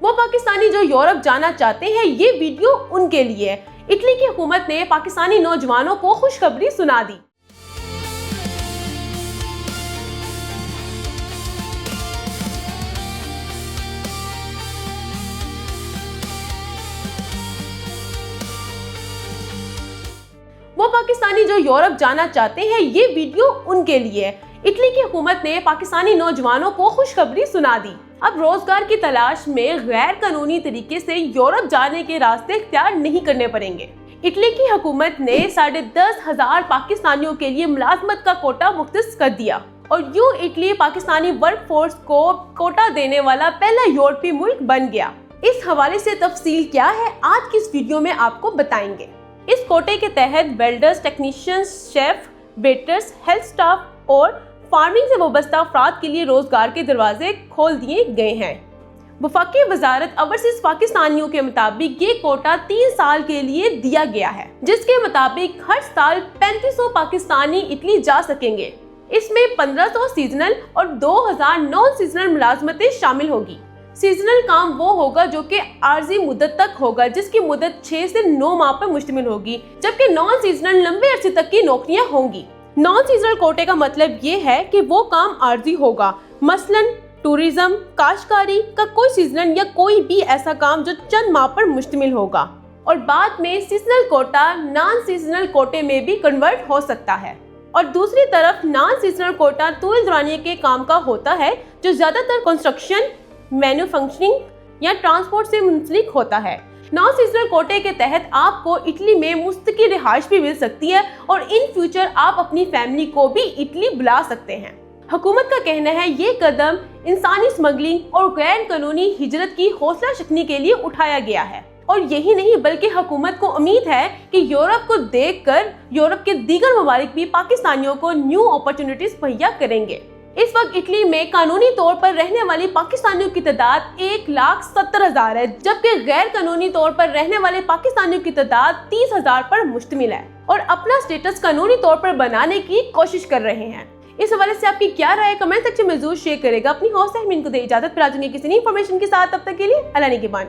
وہ پاکستانی جو یورپ جانا چاہتے ہیں، یہ ویڈیو ان کے لیے ہے۔ اٹلی کی حکومت نے پاکستانی نوجوانوں کو خوشخبری سنا دی۔ وہ پاکستانی جو یورپ جانا چاہتے ہیں، یہ ویڈیو ان کے لیے ہے۔ اٹلی کی حکومت نے پاکستانی نوجوانوں کو خوشخبری سنا دی۔ اب روزگار کی تلاش میں غیر قانونی طریقے سے یورپ جانے کے راستے اختیار نہیں کرنے پڑیں گے۔ اٹلی کی حکومت نے 10,500 پاکستانیوں کے لیے ملازمت کا کوٹا مختص کر دیا اور یوں اٹلی پاکستانی ورک فورس کو کوٹا دینے والا پہلا یورپی ملک بن گیا۔ اس حوالے سے تفصیل کیا ہے، آج کی اس ویڈیو میں آپ کو بتائیں گے۔ اس کوٹے کے تحت Wilders, technicians, chef, ویٹرز، health staff اور فارمنگ سے وابستہ افراد کے لیے روزگار کے دروازے کھول دیے گئے ہیں۔ وفاقی وزارت اوورسیز پاکستانیوں کے مطابق یہ کوٹا 3 سال کے لیے دیا گیا ہے، جس کے مطابق ہر سال 3500 پاکستانی اٹلی جا سکیں گے۔ اس میں 1500 سیزنل اور 2000 نان سیزنل ملازمتیں شامل ہوگی۔ سیزنل کام وہ ہوگا جو کہ عارضی مدت تک ہوگا، جس کی مدت 6 سے 9 ماہ پر مشتمل ہوگی، جبکہ نان سیزنل لمبے عرصے تک کی نوکریاں ہوں گی۔ نان سیزنل کوٹے کا مطلب یہ ہے کہ وہ کام عارضی ہوگا، مثلاً ٹورزم، کاشتکاری کا کوئی سیزنل یا کوئی بھی ایسا کام جو چند ماہ پر مشتمل ہوگا، اور بعد میں سیزنل کوٹا نان سیزنل کوٹے میں بھی کنورٹ ہو سکتا ہے۔ اور دوسری طرف نان سیزنل کوٹا طویل دورانیے کے کام کا ہوتا ہے، جو زیادہ تر کنسٹرکشن، مینوفیکچرنگ یا ٹرانسپورٹ سے منسلک ہوتا ہے۔ نان سیزنل کوٹے کے تحت آپ کو اٹلی میں مستقل رہائش بھی مل سکتی ہے اور ان فیوچر آپ اپنی فیملی کو بھی اٹلی بلا سکتے ہیں۔ حکومت کا کہنا ہے یہ قدم انسانی اسمگلنگ اور غیر قانونی ہجرت کی حوصلہ شکنی کے لیے اٹھایا گیا ہے، اور یہی نہیں بلکہ حکومت کو امید ہے کہ یورپ کو دیکھ کر یورپ کے دیگر ممالک بھی پاکستانیوں کو نیو اپرچونٹیز مہیا کریں گے۔ اس وقت اٹلی میں قانونی طور پر رہنے والی پاکستانیوں کی تعداد 1,70,000 ہے، جبکہ غیر قانونی طور پر رہنے والے پاکستانیوں کی تعداد 30,000 پر مشتمل ہے اور اپنا سٹیٹس قانونی طور پر بنانے کی کوشش کر رہے ہیں۔ اس حوالے سے آپ کی کیا رائے ہے، کمنٹ سیکشن میں ضرور شیئر کرے گا۔ اپنی حوصلہ کو دے اجازت، پھر آ جائیں گے کسی نئی انفارمیشن کے ساتھ، تب تک کے لیے اللہ نگہبان۔